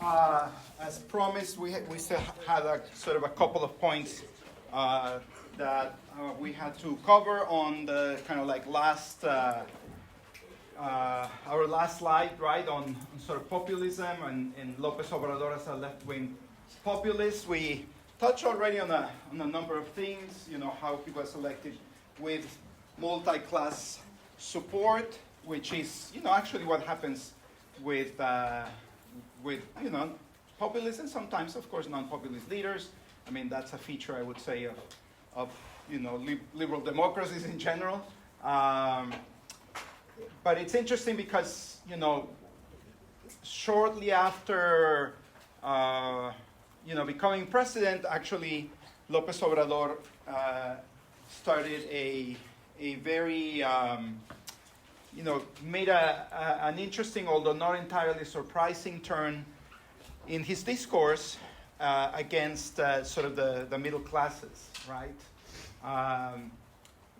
As promised, we still had a sort of a couple of points that we had to cover on the kind of like last our last slide, right, on sort of populism and López Obrador as a left-wing populist. We touched already on a number of things, you know, how he was elected with multi-class support, which is, you know, actually what happens with you know, populism, sometimes, of course, non-populist leaders. I mean, that's a feature, I would say, of you know, liberal democracies in general. But it's interesting because, you know, shortly after, you know, becoming president, actually, López Obrador started a very, you know, made an interesting, although not entirely surprising turn in his discourse against sort of the middle classes, right,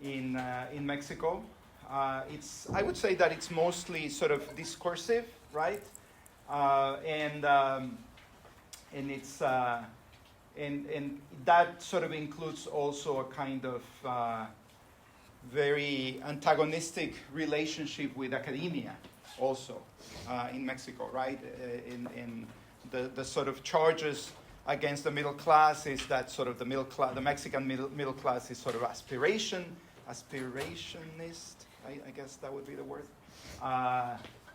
in Mexico. I would say that it's mostly sort of discursive, right, and it's and that sort of includes also a kind of very antagonistic relationship with academia, also in Mexico, right? In the sort of charges against the middle class is that sort of the Mexican middle class is sort of aspirationist. I guess that would be the word.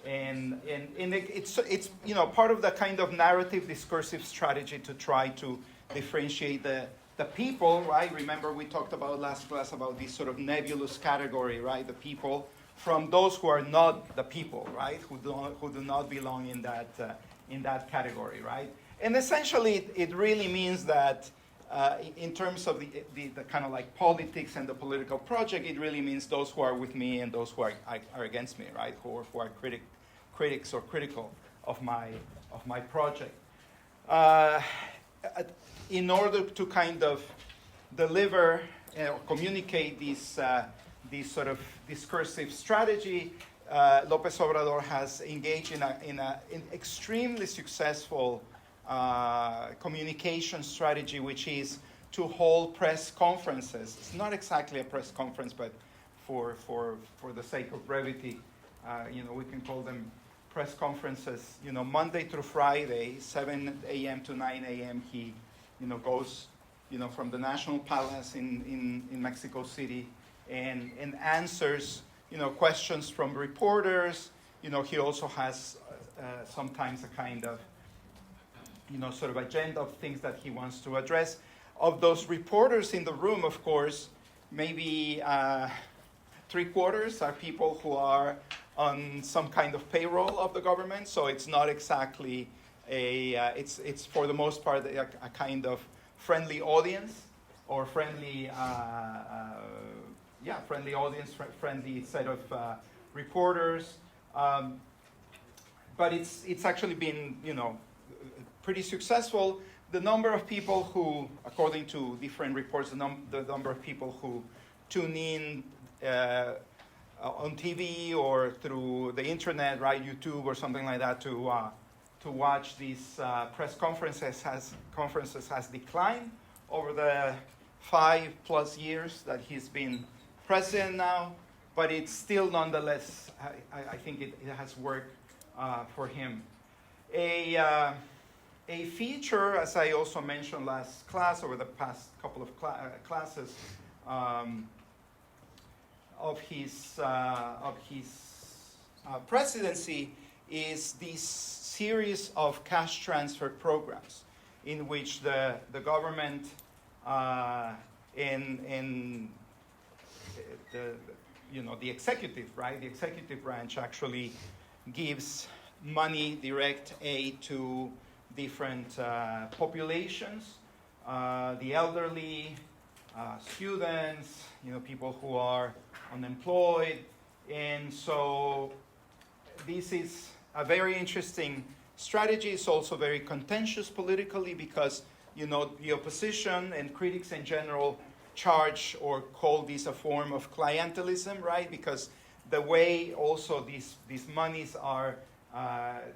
And it's you know, part of the kind of narrative discursive strategy to try to differentiate the people, right? Remember we talked about last class about this sort of nebulous category, right? The people from those who are not the people, right? Who do not belong in that category, right? And essentially it really means that in terms of the kind of like politics and the political project, it really means those who are with me and those who are against me, right? Who are critics or critical of my project. In order to kind of deliver or communicate this sort of discursive strategy, López Obrador has engaged in an extremely successful communication strategy, which is to hold press conferences. It's not exactly a press conference, but for the sake of brevity, you know, we can call them press conferences. You know, Monday through Friday, 7 a.m. to 9 a.m. He, you know, goes, you know, from the National Palace in Mexico City and answers, you know, questions from reporters. You know, he also has sometimes a kind of, you know, sort of agenda of things that he wants to address. Of those reporters in the room, of course, maybe 3/4 are people who are on some kind of payroll of the government. So it's not exactly it's for the most part a kind of friendly audience or friendly friendly set of reporters. But it's actually been, you know, pretty successful. The number of people who, according to different reports, the number of people who tune in on TV or through the internet, right, YouTube or something like that, to watch these press conferences has declined over the 5+ years that he's been president now. But it's still, nonetheless, I think it has worked for him. A feature, as I also mentioned last class, over the past couple of classes, of his presidency is this series of cash transfer programs in which the government in the, you know, the executive, right? The executive branch actually gives money, direct aid to different populations, the elderly, students, you know, people who are unemployed. And so this is a very interesting strategy. It's also very contentious politically because, you know, the opposition and critics in general charge or call this a form of clientelism, right? Because the way also these monies are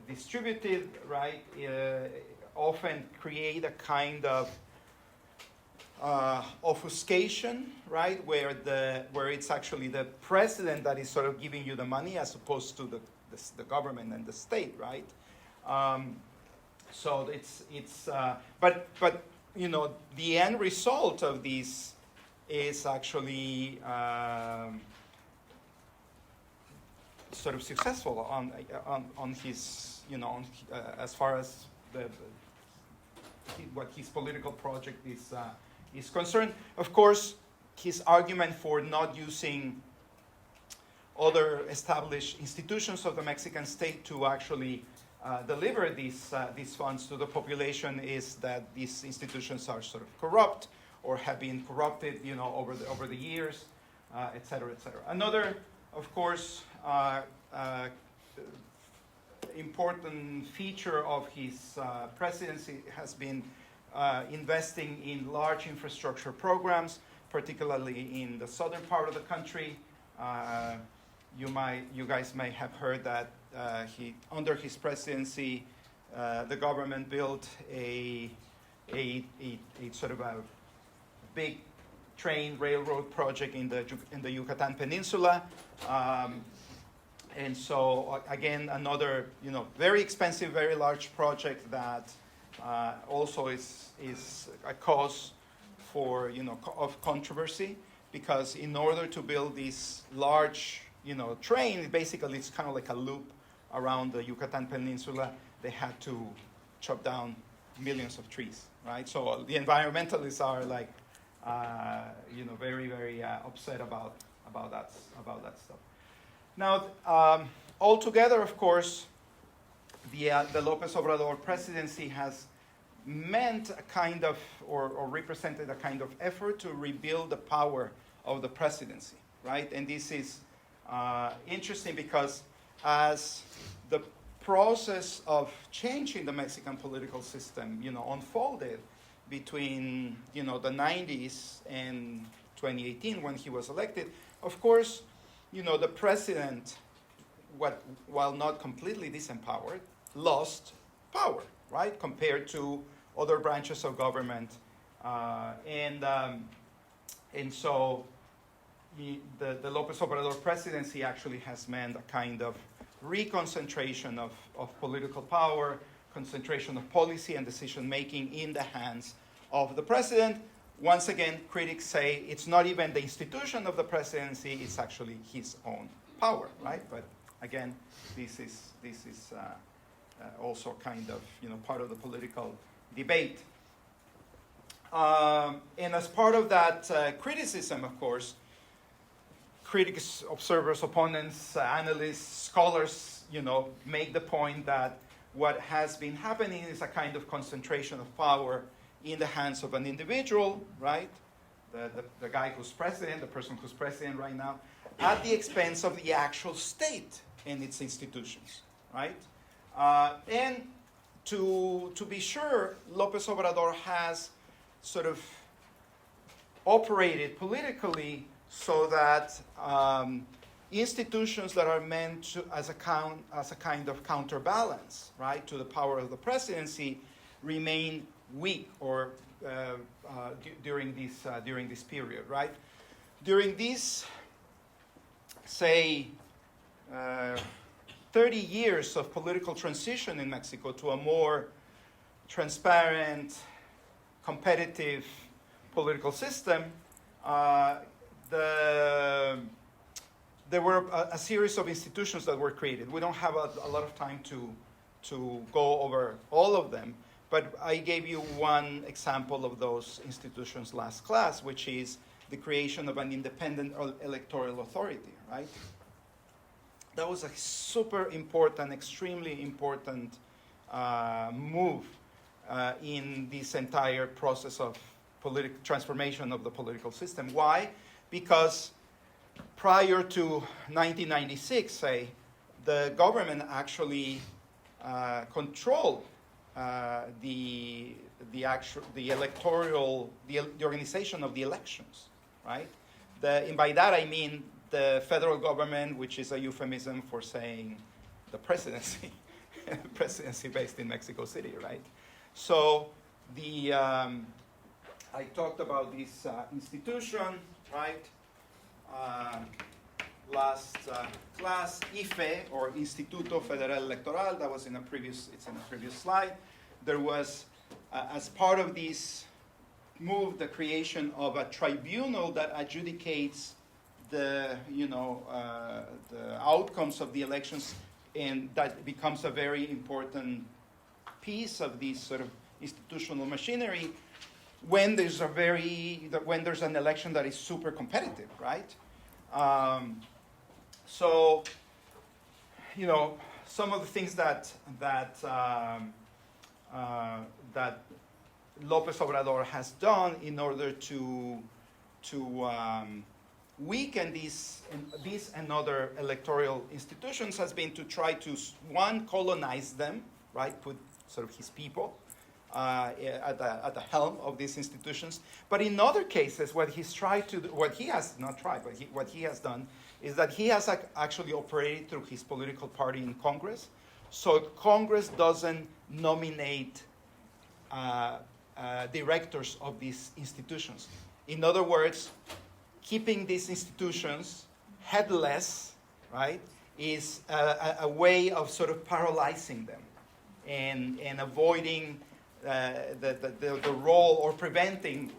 distributed, right, often create a kind of obfuscation, right, where it's actually the president that is sort of giving you the money as opposed to the government and the state, right? So but you know, the end result of this is actually sort of successful on his, you know, as far as what his political project is concerned. Of course, his argument for not using other established institutions of the Mexican state to actually deliver these funds to the population is that these institutions are sort of corrupt or have been corrupted, you know, over the years, et cetera, et cetera. Another, of course, important feature of his presidency has been investing in large infrastructure programs, particularly in the southern part of the country. You guys may have heard that under his presidency, the government built a sort of a big train railroad project in the Yucatan Peninsula. And so again, another, you know, very expensive, very large project that also is a cause for, you know, of controversy, because in order to build this large, you know, train, basically it's kind of like a loop around the Yucatan Peninsula. They had to chop down millions of trees, right? So the environmentalists are like, you know, very, very upset about that stuff. Now, altogether, of course, the López Obrador presidency has meant a kind of, or represented a kind of effort to rebuild the power of the presidency, right? And this is interesting because as the process of changing the Mexican political system, you know, unfolded between, you know, the 90s and 2018 when he was elected, of course, you know, the president, while not completely disempowered, lost power, right, compared to other branches of government. And so the López Obrador presidency actually has meant a kind of reconcentration of political power, concentration of policy and decision-making in the hands of the president. Once again, critics say it's not even the institution of the presidency, it's actually his own power, right? But again, this is also kind of, you know, part of the political debate. And as part of that criticism, of course, critics, observers, opponents, analysts, scholars, you know, make the point that what has been happening is a kind of concentration of power in the hands of an individual, right? The guy who's president, the person who's president right now, at the expense of the actual state and its institutions, right? And to be sure, López Obrador has sort of operated politically so that institutions that are meant to, as a kind of counterbalance, right, to the power of the presidency, remain weak or during this period, right? During this, say, 30 years of political transition in Mexico to a more transparent, competitive political system, there were a series of institutions that were created. We don't have a lot of time to go over all of them, but I gave you one example of those institutions last class, which is the creation of an independent electoral authority, right? That was a super important, extremely important move in this entire process of transformation of the political system. Why? Because prior to 1996, say, the government actually controlled the organization of the elections, right? And by that I mean the federal government, which is a euphemism for saying the presidency, presidency based in Mexico City, right? So I talked about this institution, right? Last class, IFE, or Instituto Federal Electoral, that was it's in a previous slide. There was, as part of this move, the creation of a tribunal that adjudicates the outcomes of the elections, and that becomes a very important piece of this sort of institutional machinery when there's an election that is super competitive, right? So, some of the things that López Obrador has done in order to weaken these and other electoral institutions has been to try to, one, colonize them, right? Put sort of his people at the helm of these institutions. But in other cases, what he has done is that he has actually operated through his political party in Congress. So Congress doesn't nominate directors of these institutions. In other words, keeping these institutions headless, right, is a way of sort of paralyzing them and avoiding the role, or preventing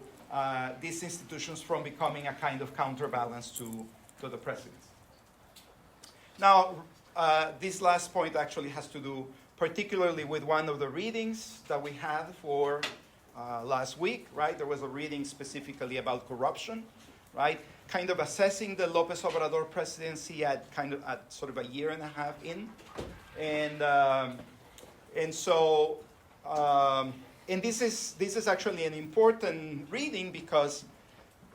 these institutions from becoming a kind of counterbalance to the president. Now, this last point actually has to do particularly with one of the readings that we had for last week, right? There was a reading specifically about corruption, right? Kind of assessing the López Obrador presidency at sort of a year and a half in. And this is actually an important reading, because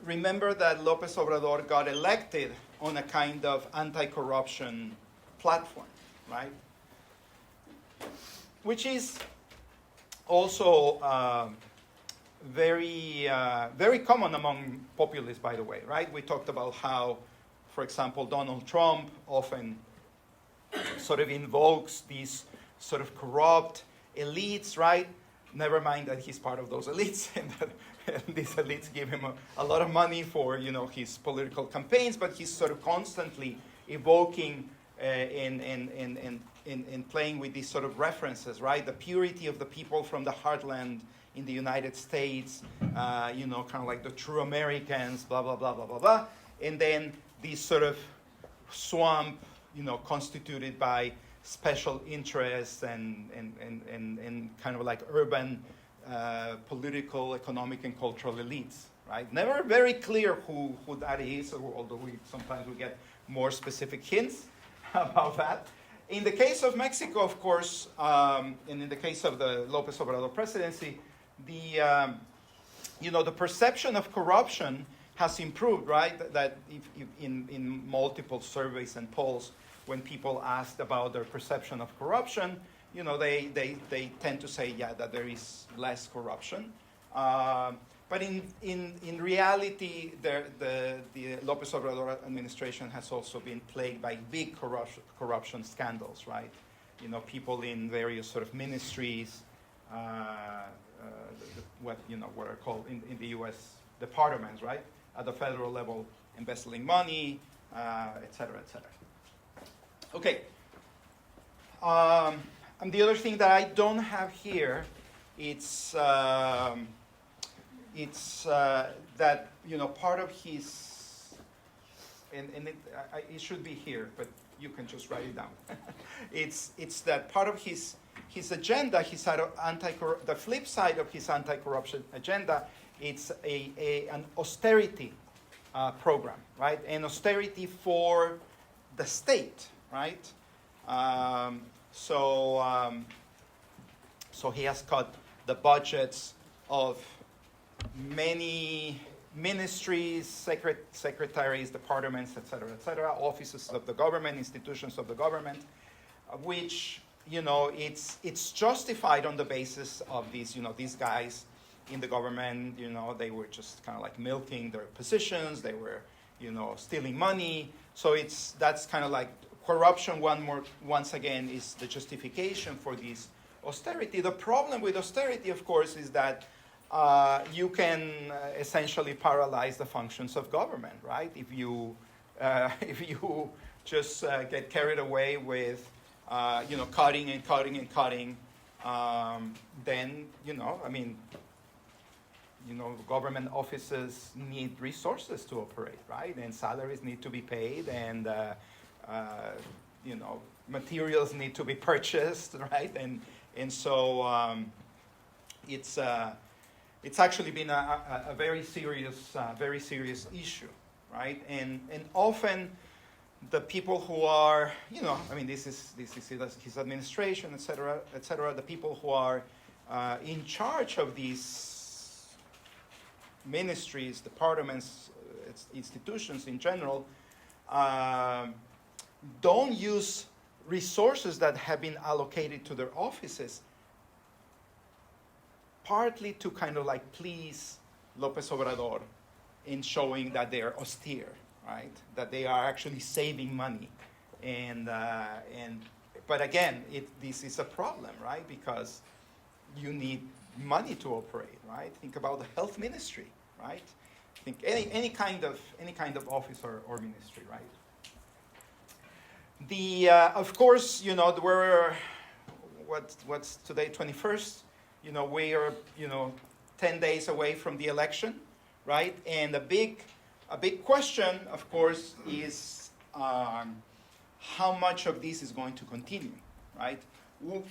remember that López Obrador got elected on a kind of anti-corruption platform, right? Which is also very common among populists, by the way, right? We talked about how, for example, Donald Trump often sort of invokes these sort of corrupt elites, right? Never mind that he's part of those elites, and these elites give him a lot of money for, his political campaigns, but he's sort of constantly evoking and playing with these sort of references, right? The purity of the people from the heartland in the United States, kind of like the true Americans, blah, blah, blah, blah, blah, blah. And then this sort of swamp, constituted by special interests and kind of like urban political, economic, and cultural elites, right? Never very clear who that is, although sometimes we get more specific hints about that. In the case of Mexico, of course, and in the case of the López Obrador presidency, the perception of corruption has improved, right? That if in multiple surveys and polls, when people asked about their perception of corruption, they tend to say, yeah, that there is less corruption. But in reality, the López Obrador administration has also been plagued by big corruption scandals, right? People in various sort of ministries, what are called in the U.S. departments, right? At the federal level, embezzling money, et cetera, et cetera. Okay. And the other thing that I don't have here, it's that part of his, it should be here, but you can just write it down. It's that part of his agenda, the flip side of his anti-corruption agenda, it's an austerity program, right? An austerity for the state, right? So he has cut the budgets of many ministries, secretaries, departments, et cetera, offices of the government, institutions of the government, which, it's justified on the basis of these guys in the government, they were just kind of like milking their positions, they were, stealing money. So that's kind of like corruption, once again, is the justification for this austerity. The problem with austerity, of course, is that you can essentially paralyze the functions of government, right? If you just get carried away with cutting and cutting and cutting, then government offices need resources to operate, right? And salaries need to be paid, and materials need to be purchased, right? And so it's actually been a very serious issue, right? And often the people who are, this is his administration, et cetera, the people who are in charge of these ministries, departments, institutions in general, don't use resources that have been allocated to their offices, partly to kind of like please López Obrador in showing that they are austere, right? That they are actually saving money, but again, this is a problem, right? Because you need money to operate, right? Think about the health ministry, right? Think any kind of office or ministry, right? Of course, what's today, 21st? We are 10 days away from the election, right? And a big question, of course, is how much of this is going to continue, right?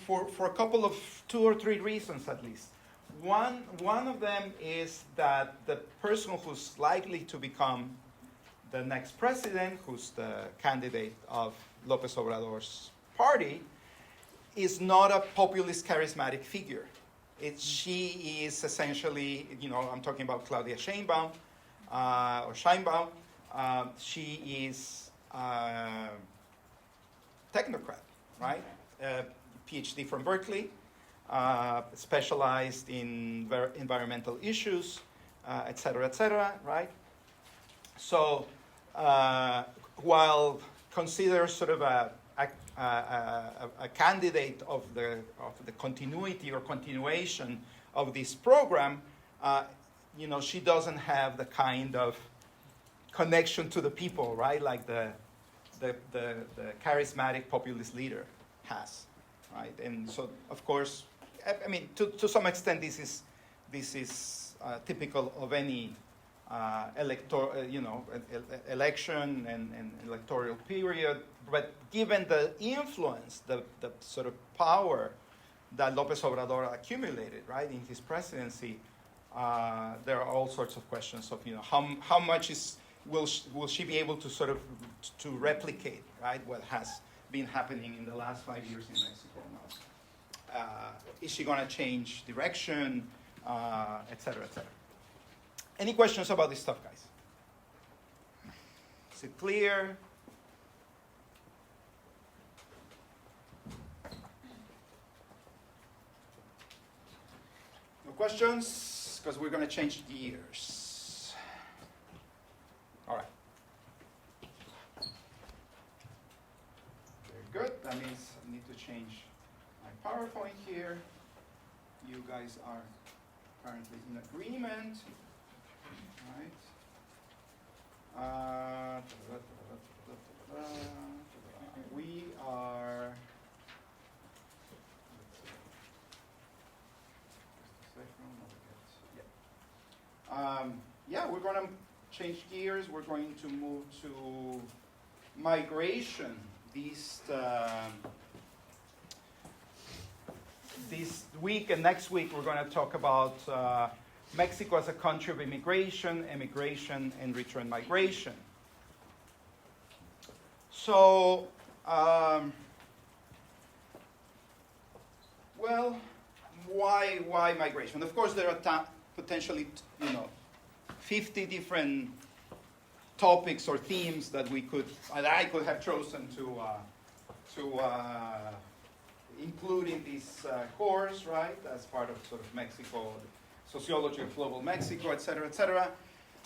For a couple of 2 or 3 reasons at least. One of them is that the person who's likely to become the next president, who's the candidate of López Obrador's party, is not a populist charismatic figure. She is essentially, I'm talking about Claudia Sheinbaum, or Sheinbaum. She is a technocrat, right? PhD from Berkeley, specialized in environmental issues, et cetera, right? So while considered sort of a candidate of the continuity or continuation of this program, she doesn't have the kind of connection to the people, right? Like the charismatic populist leader has, right? And so, of course, to some extent, this is typical of any election and electoral period. But given the influence, the sort of power that López Obrador accumulated, right, in his presidency, there are all sorts of questions of, how much will she be able to sort of to replicate, right, what has been happening in the last 5 years in Mexico now? Is she going to change direction, et cetera, et cetera? Any questions about this stuff, guys? Is it clear? No questions? Because we're going to change gears. All right. Very good. That means I need to change my PowerPoint here. You guys are currently in agreement. Right. We are. We're going to change gears. We're going to move to migration. This week and next week, we're going to talk about Mexico as a country of immigration, emigration, and return migration. So, why migration? Of course, there are potentially, 50 different topics or themes that I could have chosen to include in this course, right, as part of sort of Mexico, sociology of global Mexico, et cetera, et cetera.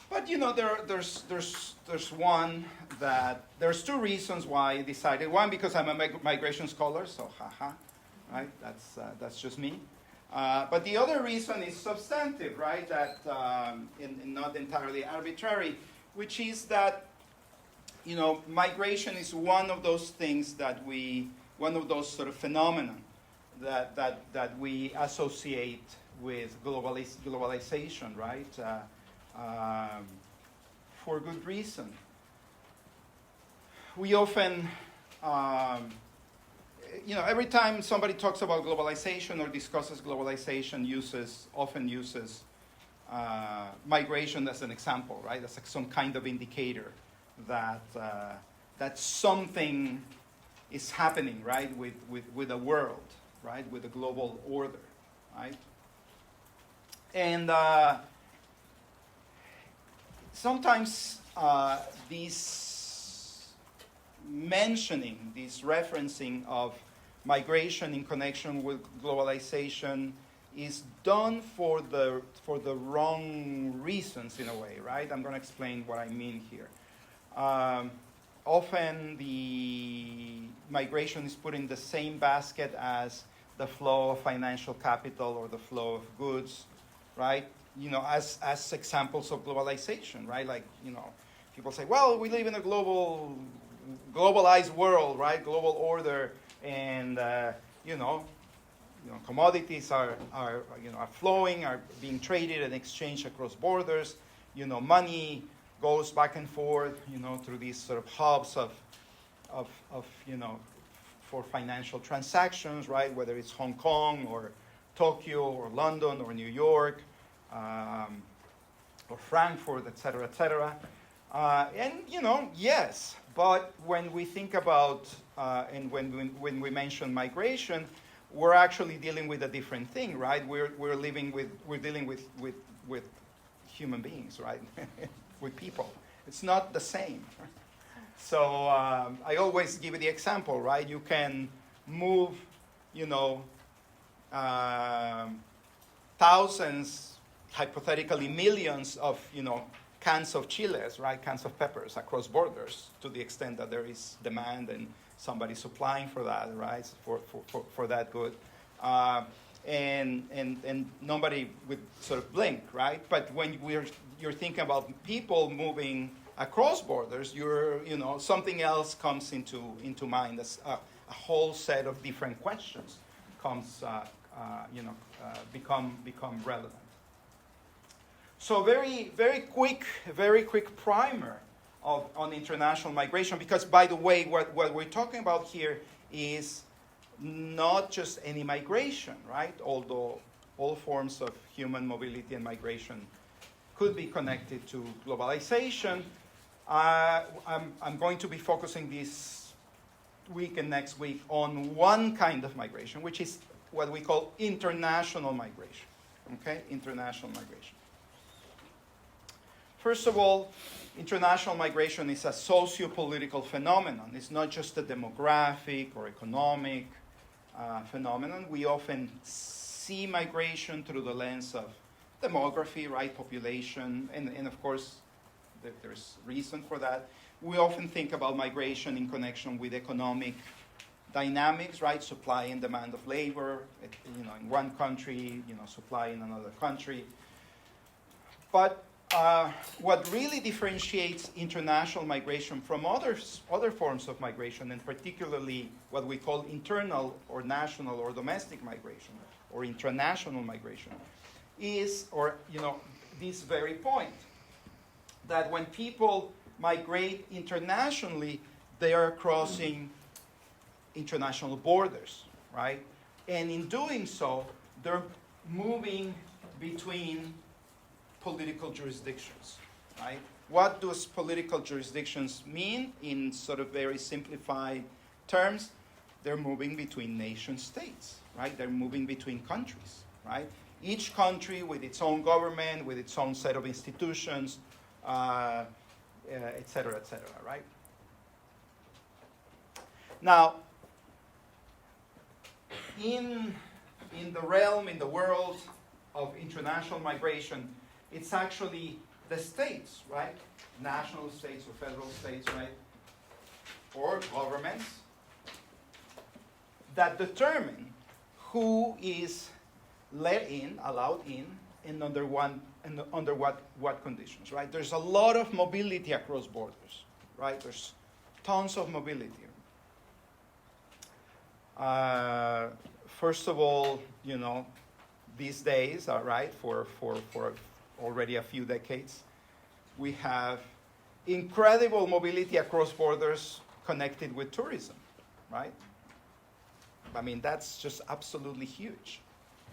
But there's one that there's two reasons why I decided. One, because I'm a migration scholar, so haha, right? That's just me. But the other reason is substantive, right? That and not entirely arbitrary, which is that migration is one of those things one of those sort of phenomena that we associate with globalization, right? For good reason. We often, every time somebody talks about globalization or discusses globalization, often uses migration as an example, right? As some kind of indicator that something is happening, right, with the world, right, with the global order, right? And sometimes this referencing of migration in connection with globalization is done for the wrong reasons in a way, right? I'm going to explain what I mean here. Often the migration is put in the same basket as the flow of financial capital or the flow of goods, right? As examples of globalization, right? Like, people say, well, we live in a globalized world, right? Global order, and commodities are flowing, are being traded and exchanged across borders. Money goes back and forth, through these sort of hubs of for financial transactions, right? Whether it's Hong Kong or Tokyo or London or New York or Frankfurt, et cetera, et cetera. Yes, but when we think about and when we mention migration, we're actually dealing with a different thing, right? We're dealing with human beings, right? With people. It's not the same. So I always give you the example, right? You can move, thousands, hypothetically millions of, cans of chiles, right? Cans of peppers across borders to the extent that there is demand and somebody supplying for that, right? For that good. And nobody would sort of blink, right? But when you're thinking about people moving across borders, something else comes into mind. As a whole set of different questions become relevant. So very quick primer on international migration, because by the way, what we're talking about here is not just any migration, right? Although all forms of human mobility and migration could be connected to globalization. I'm going to be focusing this week and next week on one kind of migration, which is what we call international migration. Okay, international migration. First of all, international migration is a socio-political phenomenon. It's not just a demographic or economic phenomenon. We often see migration through the lens of demography, right, population, and of course, there's reason for that. We often think about migration in connection with economic dynamics, right, supply and demand of labor, in one country, supply in another country. But what really differentiates international migration from other forms of migration, and particularly what we call internal or national or domestic migration or intranational migration, is, this very point, that when people migrate internationally, they are crossing international borders, right? And in doing so, they're moving between political jurisdictions, right? What does political jurisdictions mean in sort of very simplified terms? They're moving between nation states, right? They're moving between countries, right? Each country with its own government, with its own set of institutions, et cetera, right? Now, in the world of international migration, it's actually the states, right? National states or federal states, right? Or governments that determine who is let in, allowed in, and under what conditions, right? There's a lot of mobility across borders, right? There's tons of mobility. First of all, these days, right, for already a few decades, we have incredible mobility across borders connected with tourism, right? I mean, that's just absolutely huge,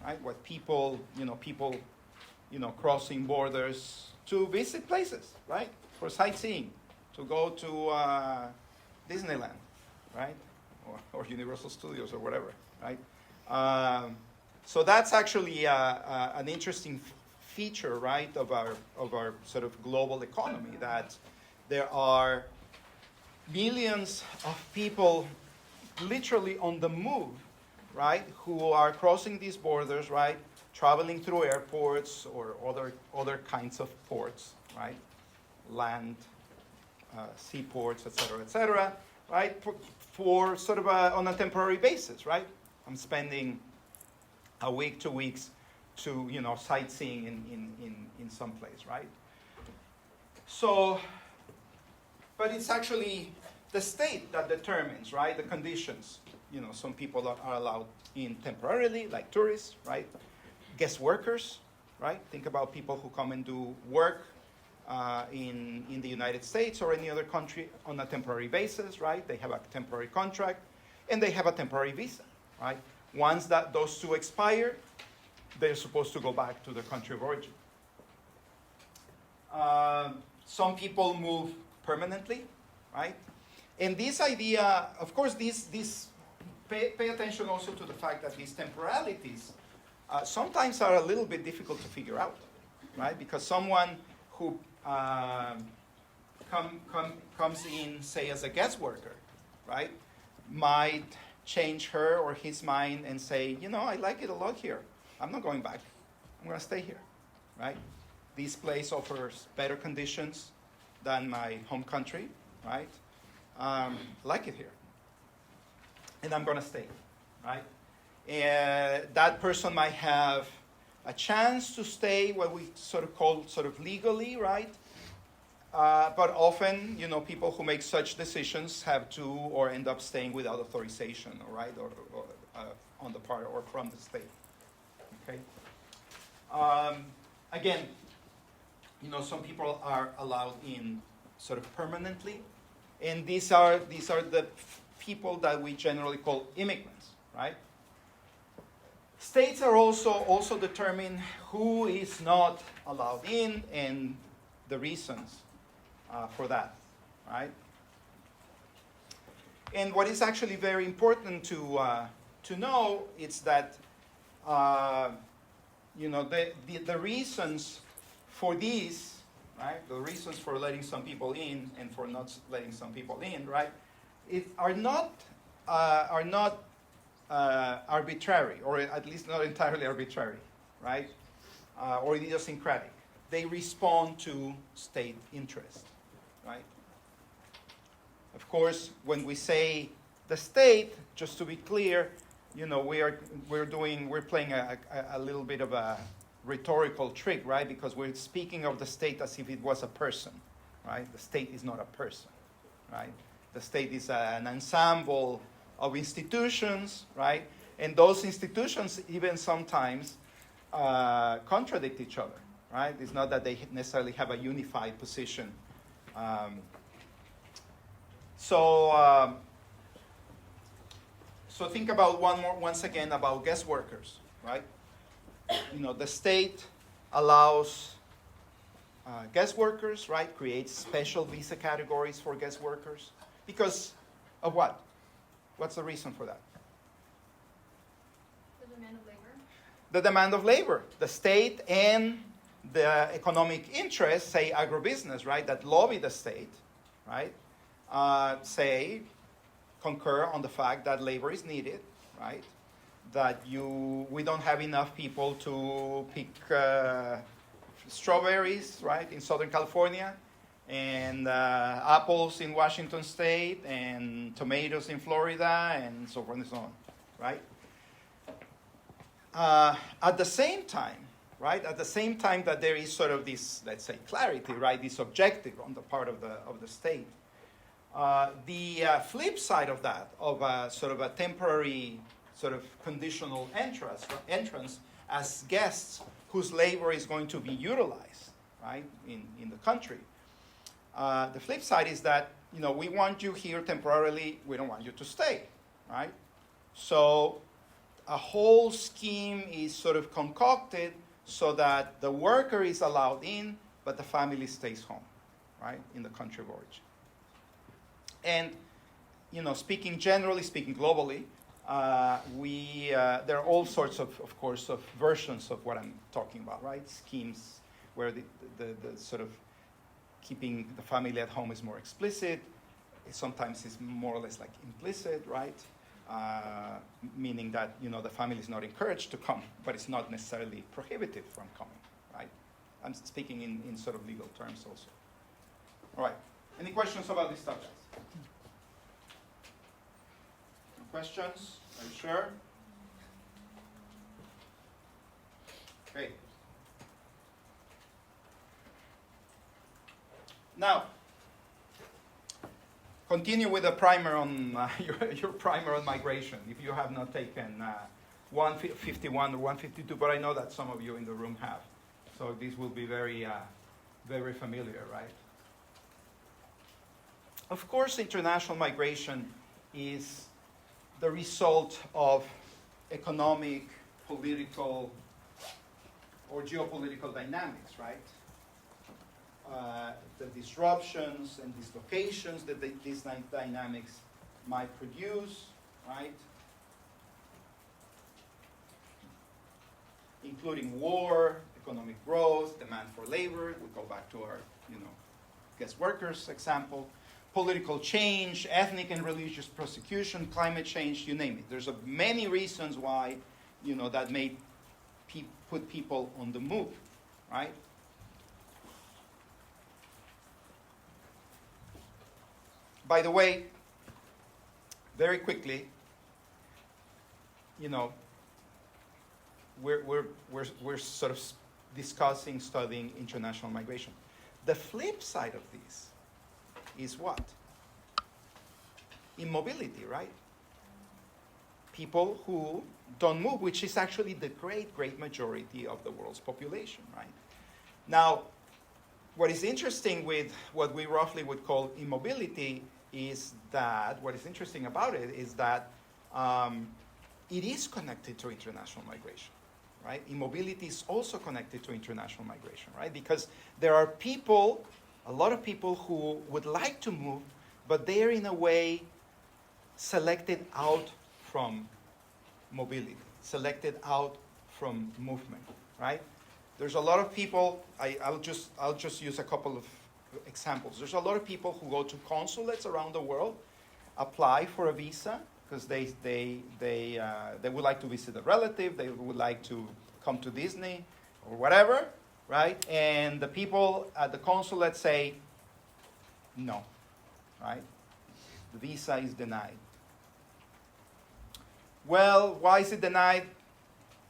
right? What people crossing borders to visit places, right? For sightseeing, to go to Disneyland, right? Or Universal Studios or whatever, right? So that's actually an interesting feature, right, of our sort of global economy, that there are millions of people literally on the move, right, who are crossing these borders, right, traveling through airports or other kinds of ports, right, land, seaports, et cetera, right, for sort of on a temporary basis, right? I'm spending a week, 2 weeks to sightseeing in some place, right? So, but it's actually the state that determines, right, the conditions. Some people are allowed in temporarily, like tourists, right? Guest workers, right? Think about people who come and do work in the United States or any other country on a temporary basis, right? They have a temporary contract, and they have a temporary visa, right? Once those two expire, they're supposed to go back to their country of origin. Some people move permanently, right? And this idea, of course, pay attention also to the fact that these temporalities sometimes are a little bit difficult to figure out, right? Because someone who comes in, say, as a guest worker, right, might change her or his mind and say, I like it a lot here. I'm not going back. I'm going to stay here, right? This place offers better conditions than my home country, right? Like it here. And I'm going to stay, right? And that person might have a chance to stay what we sort of call legally, right? But often, people who make such decisions have to or end up staying without authorization, right? Or on the part or from the state. Okay. Again, some people are allowed in sort of permanently, and these are the people that we generally call immigrants, right? States are also determine who is not allowed in and the reasons for that, right? And what is actually very important to know is that the reasons for these, right? The reasons for letting some people in and for not letting some people in, right? Are not arbitrary, or at least not entirely arbitrary, right? Or idiosyncratic. They respond to state interest, right? Of course, when we say the state, just to be clear, we're playing a little bit of a rhetorical trick, right? Because we're speaking of the state as if it was a person, right? The state is not a person, right? The state is an ensemble of institutions, right? And those institutions even sometimes contradict each other, right? It's not that they necessarily have a unified position. So think about once again about guest workers, right? The state allows guest workers, right? Creates special visa categories for guest workers. Because of what? What's the reason for that? The demand of labor. The demand of labor. The state and the economic interests, say agribusiness, right, that lobby the state, right, concur on the fact that labor is needed, right, that we don't have enough people to pick strawberries, right, in Southern California, and apples in Washington State, and tomatoes in Florida, and so forth and so on, right? At the same time, right, at the same time that there is sort of this, let's say, clarity, right, this objective on the part of the state, the flip side of that, of sort of a temporary, sort of conditional entrance as guests whose labor is going to be utilized, right, in the country. The flip side is that, you know, we want you here temporarily, we don't want you to stay, right? So a whole scheme is sort of concocted so that the worker is allowed in, but the family stays home, right, in the country of origin. And, you know, speaking generally, speaking globally, there are all sorts of course, of versions of what I'm talking about, right? Schemes where the sort of keeping the family at home is more explicit. Sometimes it's more or less like implicit, right? Meaning that, you know, the family is not encouraged to come, but it's not necessarily prohibited from coming, right? I'm speaking in sort of legal terms also. All right. Any questions about this subject? No questions? Are you sure? Okay. Now, continue with a primer on your primer on migration. If you have not taken 151 or 152, but I know that some of you in the room have, so this will be very, very familiar, right? Of course, international migration is the result of economic, political, or geopolitical dynamics, right? The disruptions and dislocations that these dynamics might produce, right? Including war, economic growth, demand for labor. We go back to our, you know, guest workers example. Political change, ethnic and religious persecution, climate change, you name it. There's many reasons why, you know, that may put people on the move, right? By the way, very quickly, you know, we're sort of discussing, studying international migration. The flip side of this is what? Immobility, right? People who don't move, which is actually the great majority of the world's population, right? Now, what is interesting with what we roughly would call immobility is that, what is interesting about it is that it is connected to international migration, right? Immobility is also connected to international migration, right? Because there are people, a lot of people who would like to move, but they're in a way selected out from mobility, selected out from movement, right? There's a lot of people, I'll just use a couple of examples. There's a lot of people who go to consulates around the world, apply for a visa, because they would like to visit a relative, they would like to come to Disney or whatever, right? And the people at the consulate say, no, right? The visa is denied. Well, why is it denied?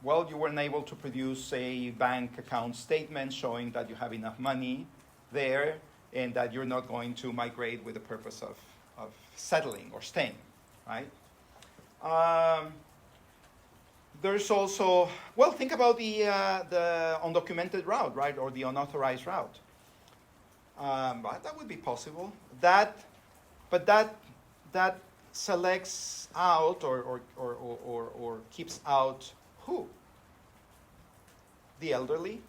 Well, you weren't able to produce a bank account statement showing that you have enough money there and that you're not going to migrate with the purpose of settling or staying, right? There's also, well, think about the undocumented route, right, or the unauthorized route. But that would be possible. But that selects out or keeps out who? The elderly,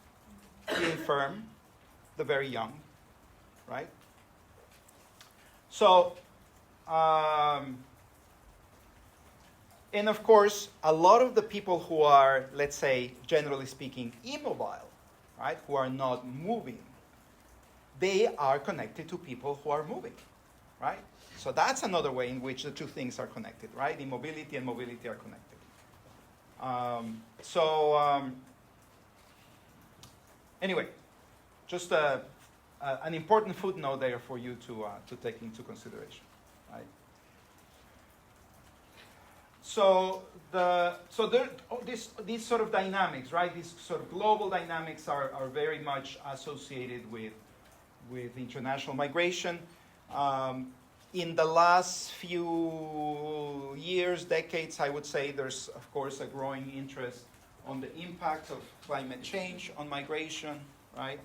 the infirm, the very young, right? So, and of course, a lot of the people who are, let's say, generally speaking, immobile, right, who are not moving, they are connected to people who are moving, right? So that's another way in which the two things are connected, right? Immobility and mobility are connected. Anyway, just an important footnote there for you to take into consideration, right? So these sort of dynamics, right? These sort of global dynamics are very much associated with international migration. In the last few years, decades, I would say there's, of course, a growing interest on the impact of climate change on migration, right?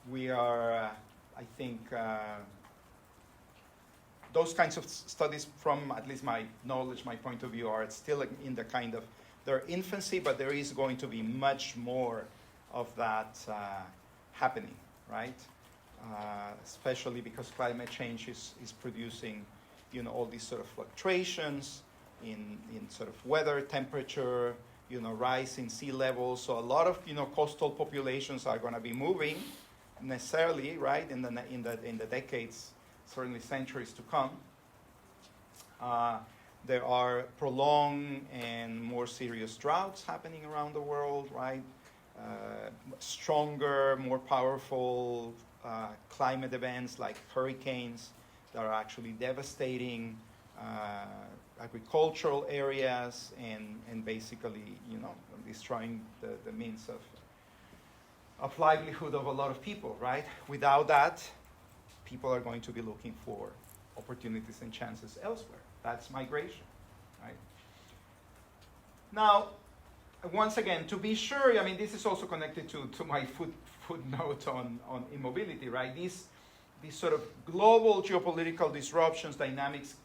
We are, I think, those kinds of studies, from at least my knowledge, my point of view, are still in the kind of their infancy, but there is going to be much more of that happening, right? Especially because climate change is producing, all these sort of fluctuations in sort of weather, temperature, rise in sea levels. So a lot of, coastal populations are going to be moving necessarily, right, in the decades, certainly centuries to come. There are prolonged and more serious droughts happening around the world, right? Stronger, more powerful climate events like hurricanes that are actually devastating agricultural areas and basically, destroying the means of livelihood of a lot of people, right? Without that, people are going to be looking for opportunities and chances elsewhere. That's migration, right? Now, once again, to be sure, this is also connected to my footnote on immobility, right? These sort of global geopolitical disruptions, dynamics,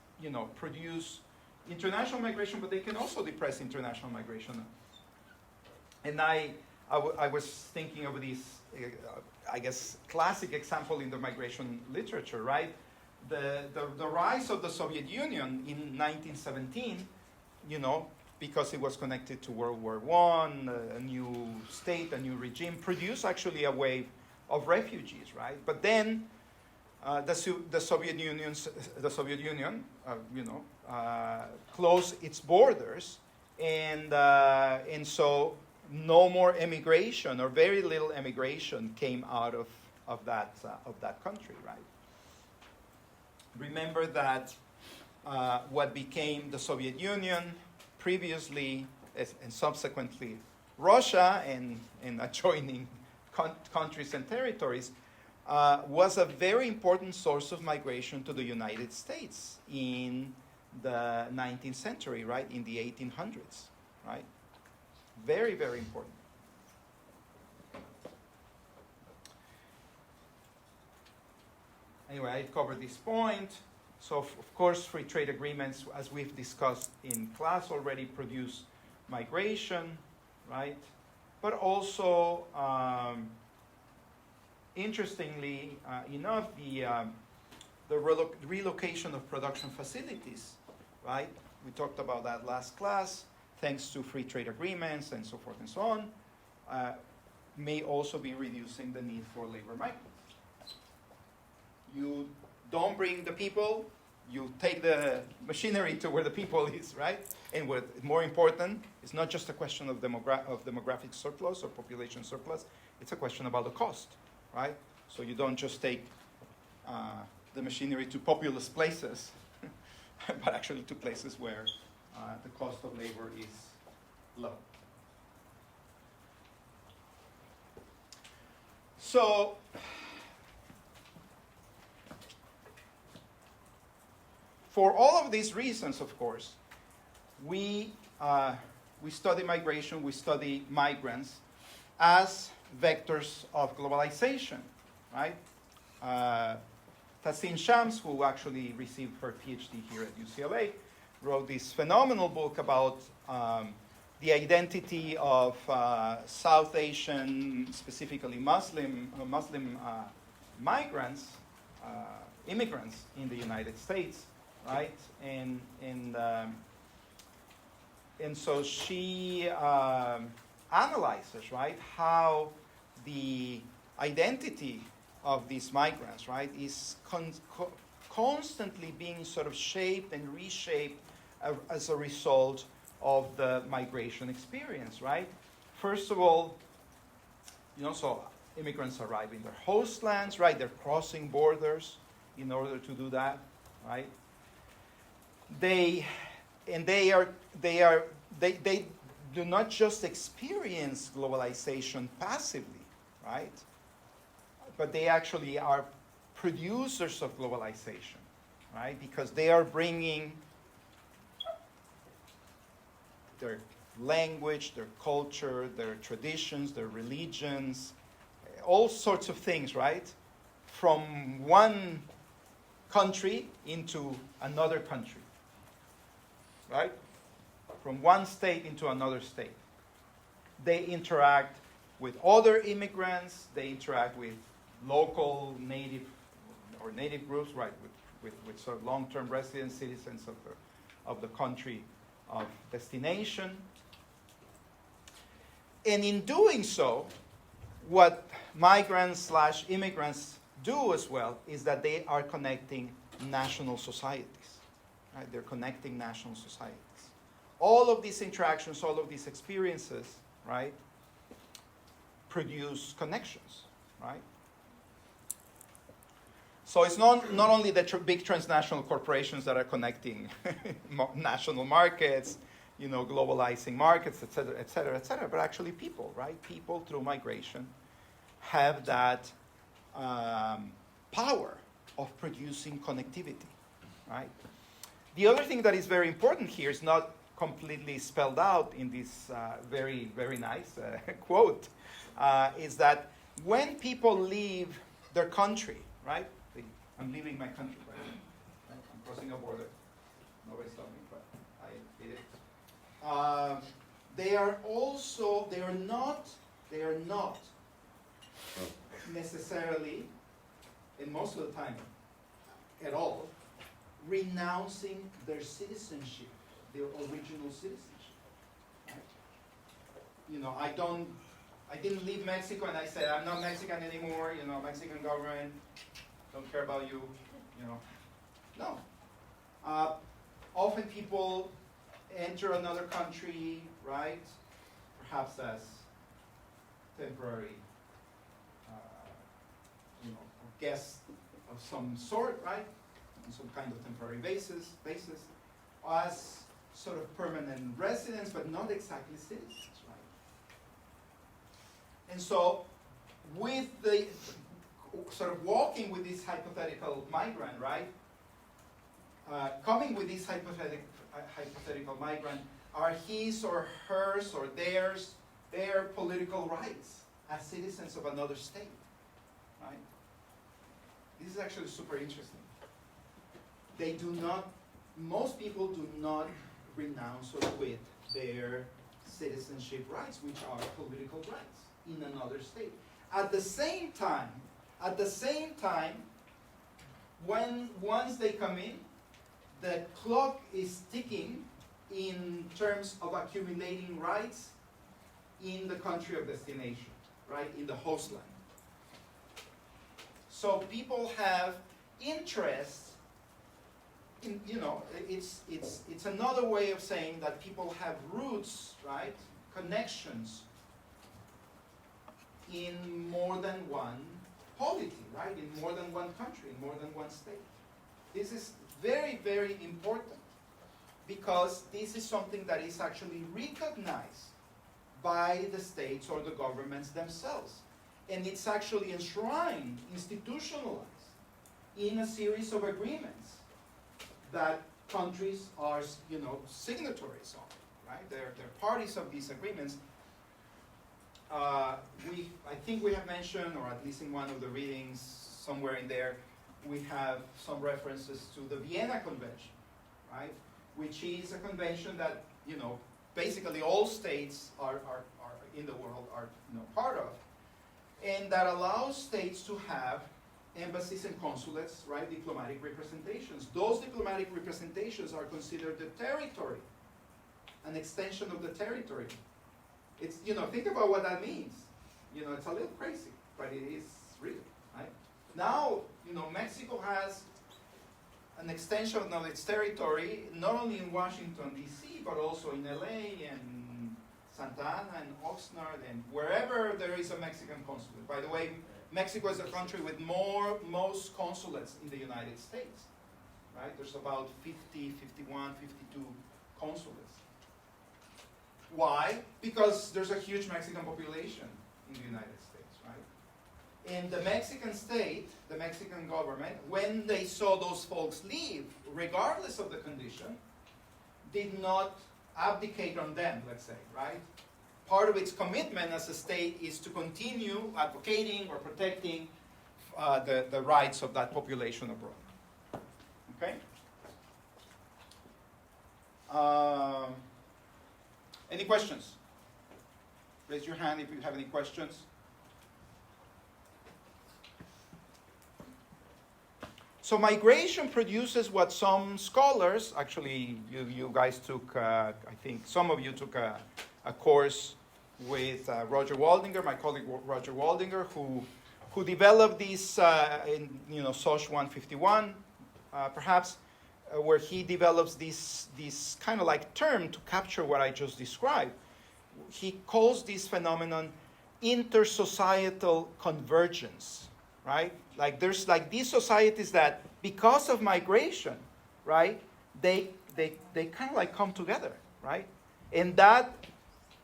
produce international migration, but they can also depress international migration. And I was thinking of this, I guess, classic example in the migration literature, right? The rise of the Soviet Union in 1917, because it was connected to World War I, a new state, a new regime, produced actually a wave of refugees, right? But then the Soviet Union, closed its borders, and so no more emigration, or very little emigration, came out of that country, right? Remember that what became the Soviet Union previously and subsequently Russia and adjoining countries and territories was a very important source of migration to the United States in the 19th century, right? In the 1800s, right? Very, very important. Anyway, I've covered this point. So, of course, free trade agreements, as we've discussed in class already, produce migration, right? But also, interestingly enough, the relocation of production facilities, right? We talked about that last class, thanks to free trade agreements and so forth and so on, may also be reducing the need for labor migrants. You don't bring the people, you take the machinery to where the people is, right? And what more important, it's not just a question of demographic surplus or population surplus, it's a question about the cost, right? So you don't just take the machinery to populous places, but actually to places where the cost of labor is low. So, for all of these reasons, of course, we study migration, we study migrants as vectors of globalization, right? Tahseen Shams, who actually received her PhD here at UCLA, wrote this phenomenal book about the identity of South Asian, specifically Muslim migrants, immigrants in the United States, right? And so she analyzes, right, how the identity of these migrants, right, is constantly being sort of shaped and reshaped as a result of the migration experience, right? First of all, So immigrants arrive in their host lands, right? They're crossing borders in order to do that, right? They do not just experience globalization passively, right? But they actually are producers of globalization, right? Because they are bringing their language, their culture, their traditions, their religions, all sorts of things, right? From one country into another country, right? From one state into another state. They interact with other immigrants, they interact with local native groups, right, with sort of long-term resident citizens of the country of destination. And in doing so, what migrants/immigrants do as well is that they are connecting national societies. Right? They're connecting national societies. All of these interactions, all of these experiences, right, produce connections, right? So it's not only the big transnational corporations that are connecting national markets, globalizing markets, et cetera, et cetera, et cetera, but actually people, right? People through migration have that power of producing connectivity, right? The other thing that is very important here is not completely spelled out in this very, very nice quote, is that when people leave their country, right? I'm leaving my country, right? I'm crossing a border. Nobody stopped me, but I did it. They are not necessarily, and most of the time at all, renouncing their citizenship, their original citizenship. Right? I didn't leave Mexico and I said, I'm not Mexican anymore, Mexican government, don't care about you, No. Often people enter another country, right? Perhaps as temporary, guests of some sort, right? On some kind of temporary basis, as sort of permanent residents, but not exactly citizens, right? And so, with the sort of walking with this hypothetical migrant, right? Coming with this hypothetical migrant are his or hers or theirs, their political rights as citizens of another state, right? This is actually super interesting. Most people do not renounce or quit their citizenship rights, which are political rights in another state. At the same time, once they come in, the clock is ticking in terms of accumulating rights in the country of destination, right, in the host land. So people have interests in, it's another way of saying that people have roots, right, connections in more than one polity, right, in more than one country, in more than one state. This is very, very important because this is something that is actually recognized by the states or the governments themselves. And it's actually enshrined, institutionalized in a series of agreements that countries are, signatories on, right? They're parties of these agreements. I think we have mentioned, or at least in one of the readings, somewhere in there, we have some references to the Vienna Convention, right? Which is a convention that, basically all states are in the world are, part of, and that allows states to have embassies and consulates, right? Diplomatic representations. Those diplomatic representations are considered the territory, an extension of the territory. It's, think about what that means. It's a little crazy, but it is real, right? Now, Mexico has an extension of its territory, not only in Washington, D.C., but also in L.A. and San Santa Ana and Oxnard and wherever there is a Mexican consulate. By the way, Mexico is the country with most consulates in the United States. Right? There's about 50, 51, 52 consulates. Why? Because there's a huge Mexican population in the United States, right? And the Mexican state, the Mexican government, when they saw those folks leave, regardless of the condition, did not abdicate on them, let's say, right? Part of its commitment as a state is to continue advocating or protecting the rights of that population abroad. Okay? Any questions? Raise your hand if you have any questions. So migration produces what some scholars, actually you guys took, I think some of you took a course with Roger Waldinger, my colleague Roger Waldinger, who developed this in SOSH 151, perhaps, where he develops this kind of like term to capture what I just described. He calls this phenomenon intersocietal convergence, right? Like there's like these societies that because of migration, right, they kind of like come together, right? And that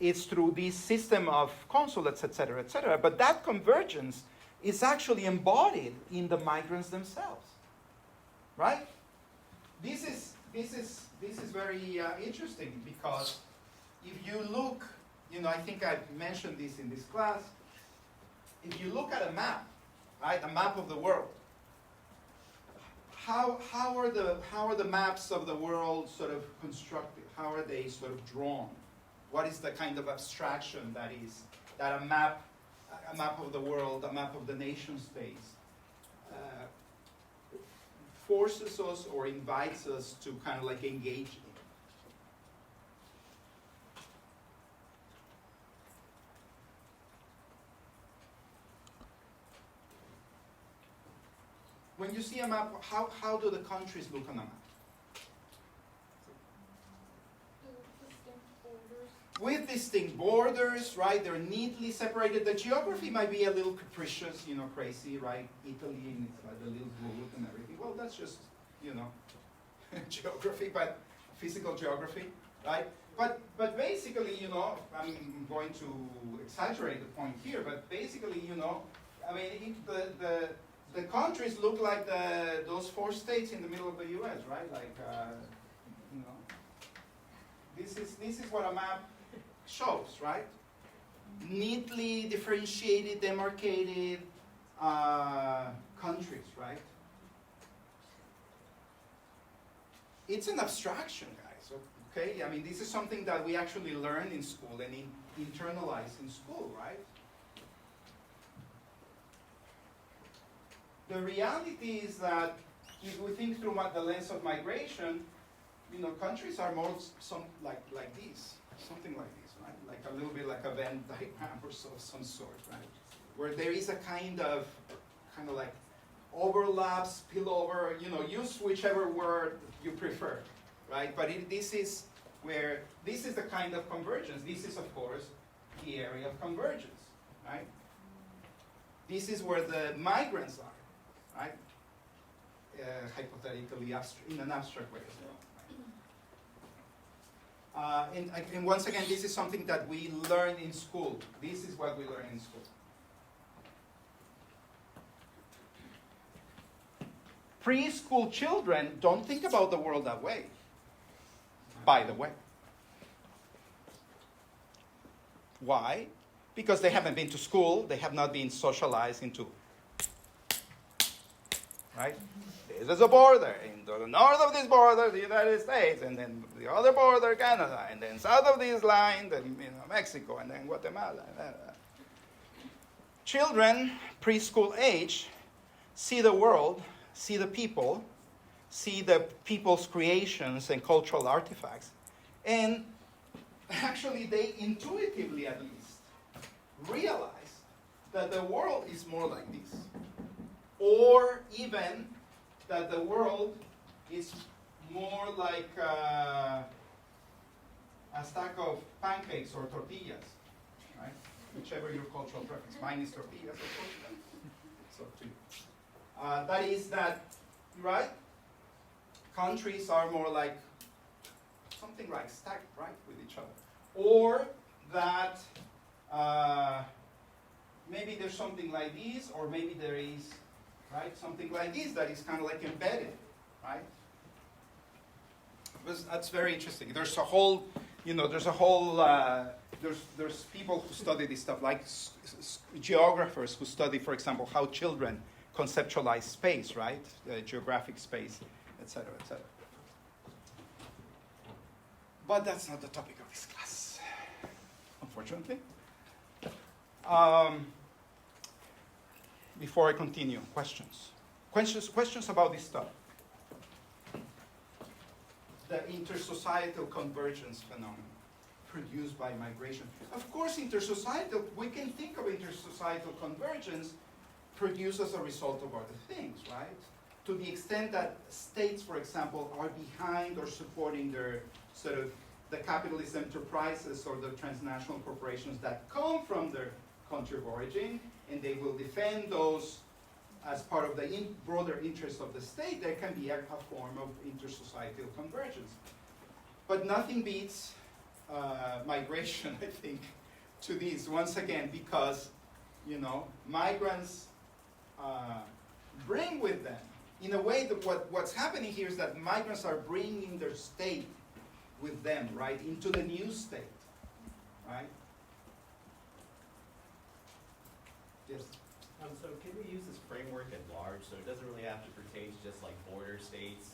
is through this system of consulates, et cetera, but that convergence is actually embodied in the migrants themselves, right? This is very interesting because if you look, I think I mentioned this in this class. If you look at a map, right, a map of the world, how are the maps of the world sort of constructed? How are they sort of drawn? What is the kind of abstraction that a map of the world, a map of the nation states, forces us or invites us to kind of like engage in? When you see a map, how do the countries look on a map? With distinct borders, right? They're neatly separated. The geography might be a little capricious, crazy, right? Italy, and it's like the little root and everything. Well, that's just, geography, but physical geography, right? But basically, I'm going to exaggerate the point here, but basically, the countries look like those 4 states in the middle of the U.S., right? Like, this is what a map shows, right? Neatly differentiated, demarcated countries, right? It's an abstraction, guys, okay? This is something that we actually learn in school and internalize in school, right? The reality is that if we think through the lens of migration, countries are more like these, something like this, right? Like a little bit like a Venn diagram or so of some sort, right? Where there is a kind of like overlap, spillover, use whichever word you prefer, right? But this is the kind of convergence. This is, of course, the area of convergence, right? This is where the migrants are, right? Hypothetically, in an abstract way as well. And once again, this is something that we learn in school. This is what we learn in school. Preschool children don't think about the world that way, by the way. Why? Because they haven't been to school, they have not been socialized into, right? This is a border. In the north of this border, the United States, and then the other border, Canada, and then south of this line, then Mexico, and then Guatemala. Children, preschool age, see the world, see the people, see the people's creations and cultural artifacts, and actually they intuitively, at least, realize that the world is more like this, or even that the world is more like a stack of pancakes or tortillas, right? Whichever your cultural preference. Mine is tortillas, of course. It's up to you. That is that, right? Countries are more like something like stacked, right, with each other. Or that maybe there's something like this, or maybe there is, right, something like this that is kind of like embedded, right? That's very interesting. There's a whole, there's people who study this stuff, like geographers who study, for example, how children conceptualize space, right? Geographic space, etc., etc. But that's not the topic of this class, unfortunately. Before I continue, questions? Questions about this stuff. The intersocietal convergence phenomenon produced by migration. Of course, intersocietal, we can think of intersocietal convergence produced as a result of other things, right? To the extent that states, for example, are behind or supporting their sort of the capitalist enterprises or the transnational corporations that come from their country of origin, and they will defend those as part of the broader interest of the state, there can be a form of intersocietal convergence. But nothing beats migration, I think, to this, once again, because, migrants bring with them, in a way that what's happening here is that migrants are bringing their state with them, right, into the new state, right? Yes? So can we use this framework at large, so it doesn't really have to pertain to just like border states,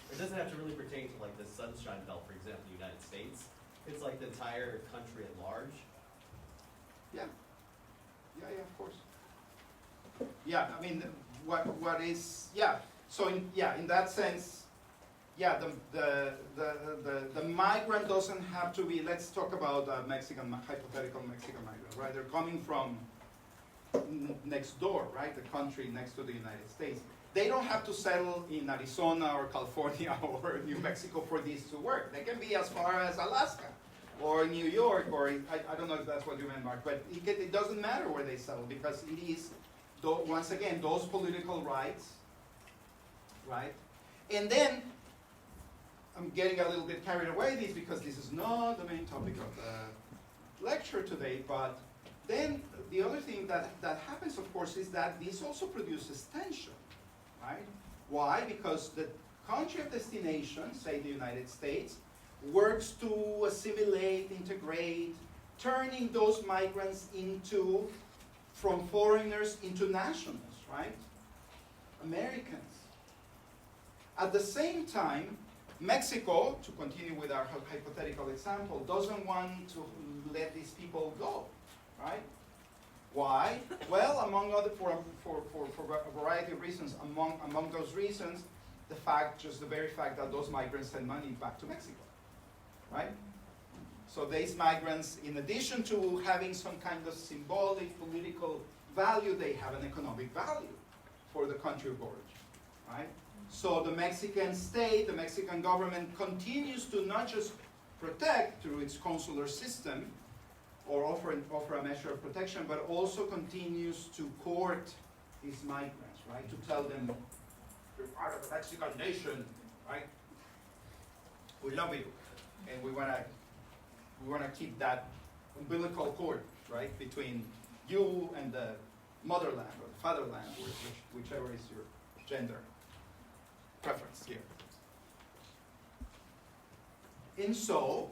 or it doesn't have to really pertain to like the Sunshine Belt, for example, the United States. It's like the entire country at large. Yeah, of course. Yeah, I mean, what is, yeah, so in that sense, yeah, the migrant doesn't have to be, let's talk about hypothetical Mexican migrant, right? They're coming from next door, right? The country next to the United States. They don't have to settle in Arizona or California or New Mexico for this to work. They can be as far as Alaska or New York, or I don't know if that's what you meant, Mark, but it doesn't matter where they settle, because it is, once again, those political rights, right? And then, I'm getting a little bit carried away with this because this is not the main topic of the lecture today, but then the other thing that happens, of course, is that this also produces tension, right? Why? Because the country of destination, say the United States, works to assimilate, integrate, turning those migrants from foreigners into nationals, right? Americans. At the same time, Mexico, to continue with our hypothetical example, doesn't want to let these people go, right? Why? Well, among other, for a variety of reasons. Among those reasons, just the very fact that those migrants send money back to Mexico, right? So these migrants, in addition to having some kind of symbolic, political value, they have an economic value for the country of origin, right? So the Mexican state, the Mexican government continues to not just protect through its consular system, or offer a measure of protection, but also continues to court these migrants, right? To tell them, you're part of the Mexican nation, right? We love you, and we want to keep that umbilical cord, right, between you and the motherland or the fatherland, whichever is your gender preference here. And so,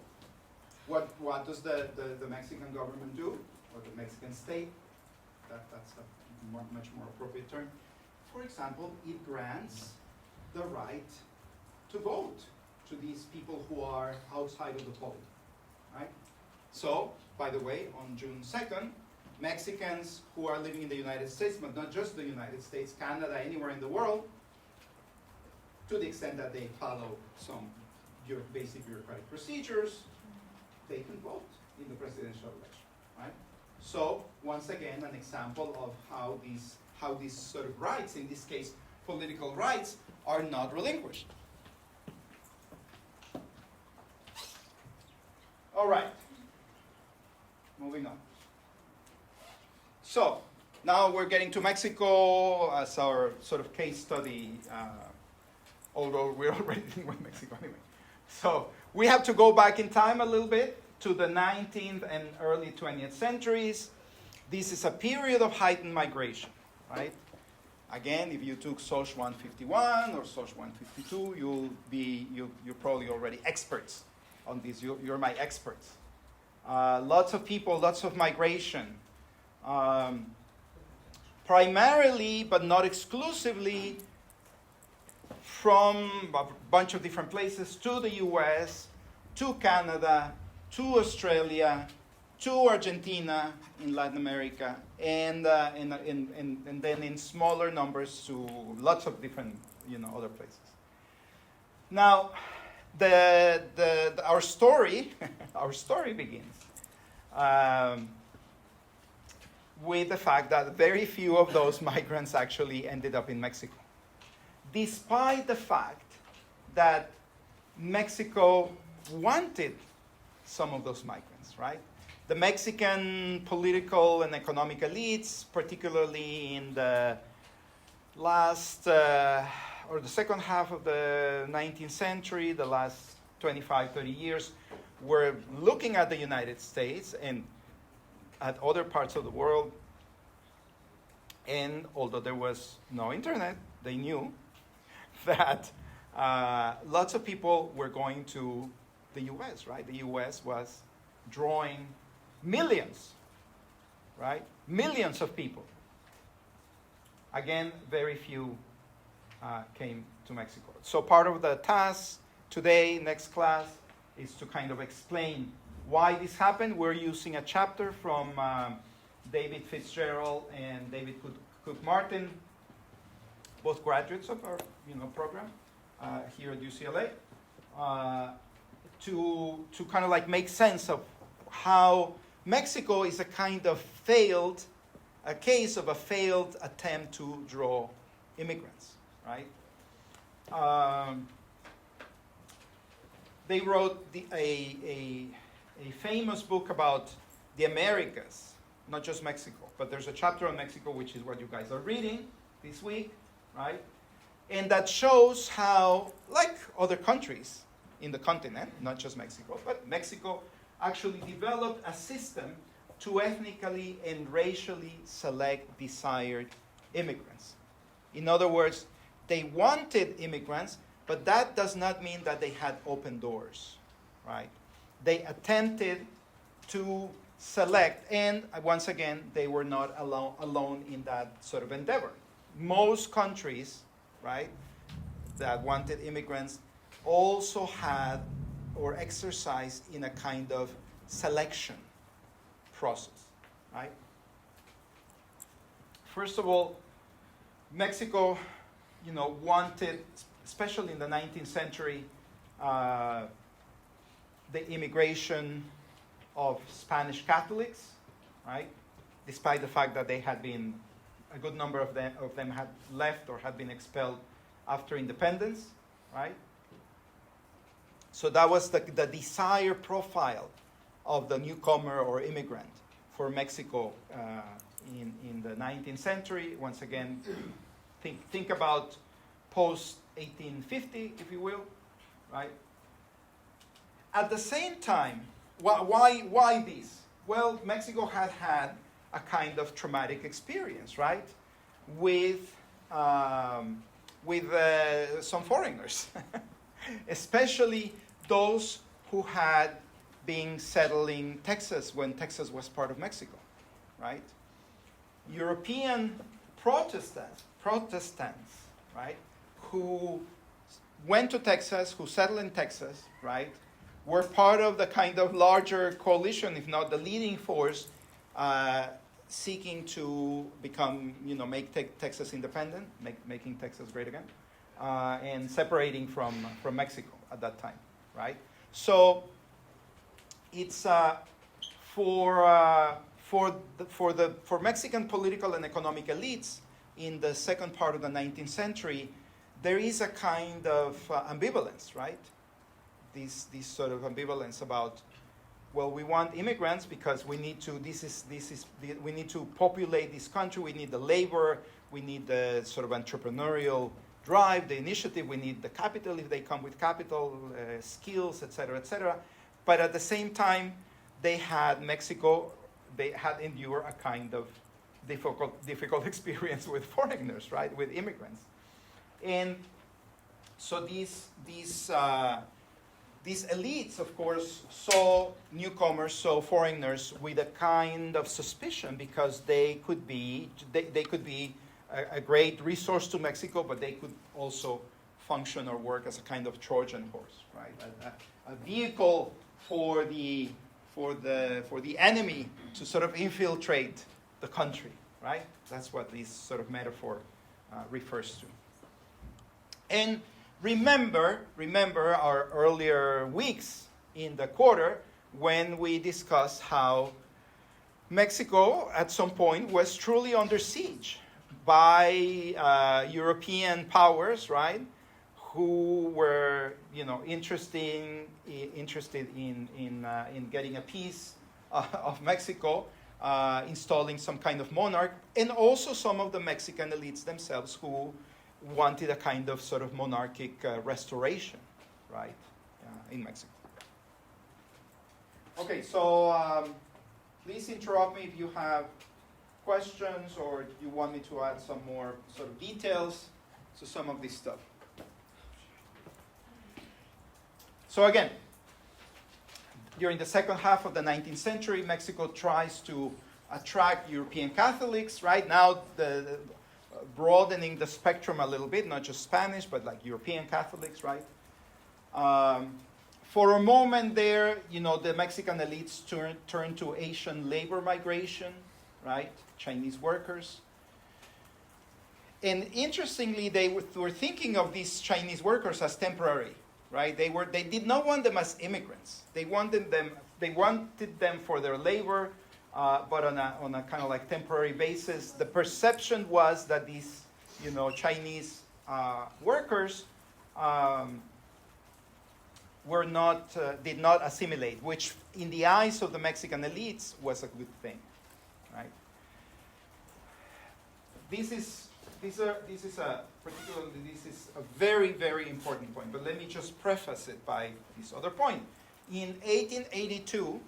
what does the Mexican government do, or the Mexican state? That's a much more appropriate term. For example, it grants the right to vote to these people who are outside of the polling, right? So, by the way, on June 2nd, Mexicans who are living in the United States, but not just the United States, Canada, anywhere in the world, to the extent that they follow some basic bureaucratic procedures, they can vote in the presidential election, right? So, once again, an example of how these sort of rights, in this case, political rights, are not relinquished. All right. Moving on. So, now we're getting to Mexico as our sort of case study, although we're already in Mexico anyway. So, we have to go back in time a little bit to the 19th and early 20th centuries. This is a period of heightened migration, right? Again, if you took SOCH 151 or SOCH 152, you're probably already experts on this. You're my experts. Lots of people, lots of migration. Primarily, but not exclusively, from a bunch of different places to the US, to Canada, to Australia, to Argentina in Latin America, and then in smaller numbers to lots of different, other places. Now, our story, our story begins with the fact that very few of those migrants actually ended up in Mexico, despite the fact that Mexico wanted some of those migrants, right? The Mexican political and economic elites, particularly in the last or the second half of the 19th century, the last 25, 30 years, were looking at the United States and at other parts of the world. And although there was no internet, they knew that lots of people were going to the US, right? The US was drawing millions, right? Millions of people. Again, very few came to Mexico. So part of the task today, next class, is to kind of explain why this happened. We're using a chapter from David Fitzgerald and David Cook Martin, both graduates of our program here at UCLA, to kind of like make sense of how Mexico is a kind of a case of a failed attempt to draw immigrants, right? They wrote a famous book about the Americas, not just Mexico, but there's a chapter on Mexico, which is what you guys are reading this week, right? And that shows how, like other countries in the continent, not just Mexico, but Mexico actually developed a system to ethnically and racially select desired immigrants. In other words, they wanted immigrants, but that does not mean that they had open doors, right? They attempted to select, and once again, they were not alone in that sort of endeavor. Most countries, right, that wanted immigrants also had or exercised in a kind of selection process, right? First of all, Mexico, wanted, especially in the 19th century, the immigration of Spanish Catholics, right? Despite the fact that they had been, a good number of them had left or had been expelled after independence, right? So that was the desired profile of the newcomer or immigrant for Mexico in the 19th century. Once again, think about post-1850, if you will, right? At the same time, why this? Well, Mexico had had a kind of traumatic experience, right? With some foreigners, especially those who had been settling Texas when Texas was part of Mexico, right? European Protestants, right, who went to Texas, who settled in Texas, right, were part of the kind of larger coalition, if not the leading force, seeking to become, make Texas independent, making Texas great again, and separating from Mexico at that time, right? So it's for Mexican political and economic elites in the second part of the 19th century, there is a kind of ambivalence, right? This sort of ambivalence about well, we want immigrants because we need to. We need to populate this country. We need the labor. We need the sort of entrepreneurial drive, the initiative. We need the capital if they come with capital, skills, etc., etc. But at the same time, Mexico had endured a kind of difficult experience with foreigners, right, with immigrants, and so these elites, of course, saw newcomers, saw foreigners with a kind of suspicion because they could be a great resource to Mexico, but they could also function or work as a kind of Trojan horse, right? A vehicle for the enemy to sort of infiltrate the country, right? That's what this sort of metaphor refers to. And remember our earlier weeks in the quarter when we discussed how Mexico at some point was truly under siege by European powers, right? Who were, interested in getting a piece of Mexico, installing some kind of monarch, and also some of the Mexican elites themselves who wanted a kind of sort of monarchic restoration, right, in Mexico. Okay, so please interrupt me if you have questions or you want me to add some more sort of details to some of this stuff. So again, during the second half of the 19th century, Mexico tries to attract European Catholics, right? Now the broadening the spectrum a little bit, not just Spanish, but like European Catholics, right? For a moment there, the Mexican elites turn to Asian labor migration, right? Chinese workers. And interestingly, they were thinking of these Chinese workers as temporary, right? They did not want them as immigrants. They wanted them for their labor, but on a kind of like temporary basis. The perception was that these, Chinese workers did not assimilate, which in the eyes of the Mexican elites was a good thing, right? This is a very, very important point, but let me just preface it by this other point. In 1882,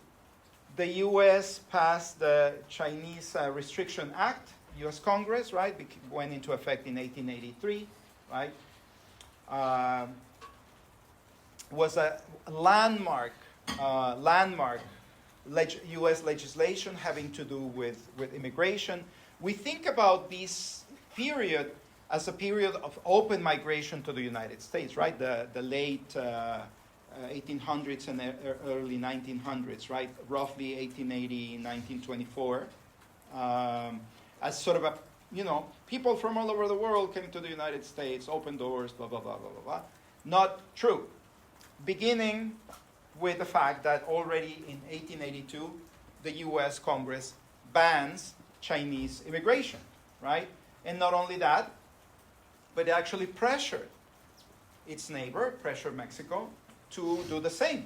the U.S. passed the Chinese Restriction Act. U.S. Congress, right, went into effect in 1883, right? Was a landmark U.S. legislation having to do with immigration. We think about this period as a period of open migration to the United States, right? The late 1800s and early 1900s, right? Roughly 1880, 1924. As sort of people from all over the world came to the United States, open doors, blah, blah, blah, blah, blah, blah. Not true. Beginning with the fact that already in 1882, the U.S. Congress bans Chinese immigration, right? And not only that, but it actually pressured its neighbor, pressured Mexico, to do the same.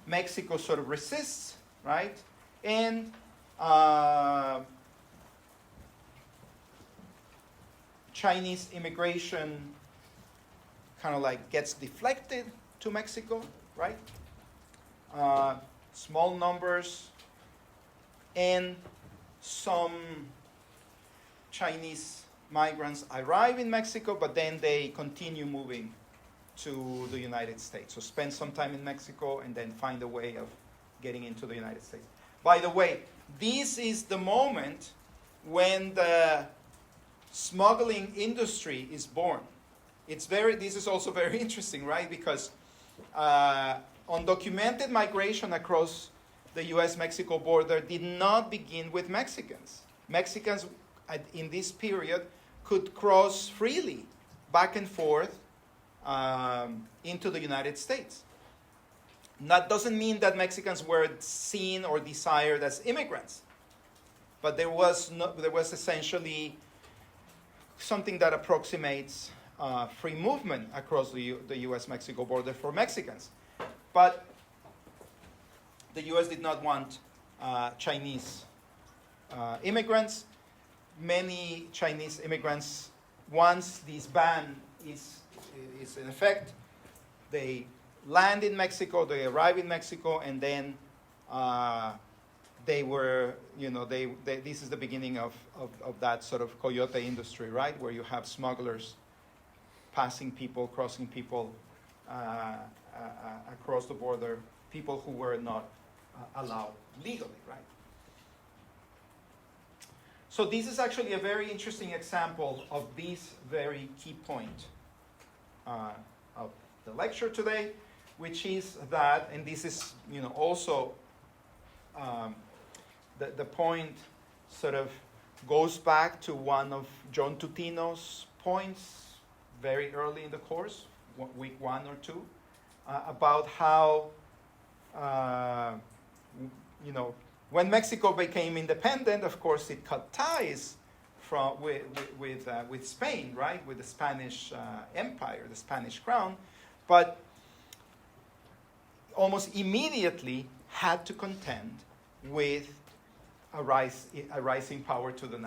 Mexico sort of resists, right? And Chinese immigration kind of like gets deflected to Mexico, right? Small numbers, and some Chinese migrants arrive in Mexico, but then they continue moving to the United States. So spend some time in Mexico and then find a way of getting into the United States. By the way, this is the moment when the smuggling industry is born. This is also very interesting, right? Because undocumented migration across the U.S.-Mexico border did not begin with Mexicans. Mexicans in this period could cross freely back and forth into the United States. That doesn't mean that Mexicans were seen or desired as immigrants, but there was essentially something that approximates free movement across the U.S.-Mexico border for Mexicans. But the U.S. did not want Chinese immigrants. Many Chinese immigrants, once this ban is in effect, they land in Mexico, they arrive in Mexico, and then they were, this is the beginning of that sort of coyote industry, right? Where you have smugglers passing people, crossing people across the border, people who were not allowed legally, right? So this is actually a very interesting example of this very key point of the lecture today, which is that, and this is, also the point sort of goes back to one of John Tutino's points very early in the course, week 1 or 2, about how, when Mexico became independent, of course, it cut ties with Spain, right, with the Spanish Empire, the Spanish crown, but almost immediately had to contend with a rising power to the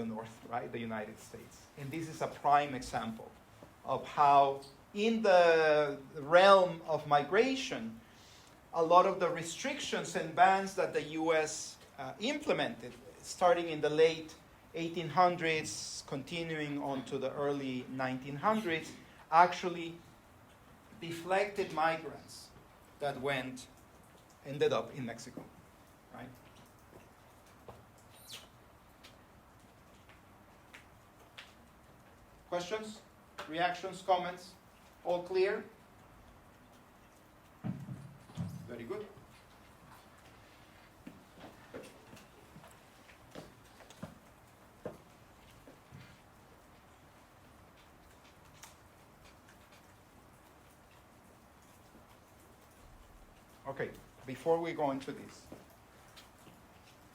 north, right, the United States. And this is a prime example of how, in the realm of migration, a lot of the restrictions and bans that the U.S. Implemented, starting in the late 1800s, continuing on to the early 1900s, actually deflected migrants that ended up in Mexico, right? Questions, reactions, comments? All clear? Very good. Okay, before we go into this,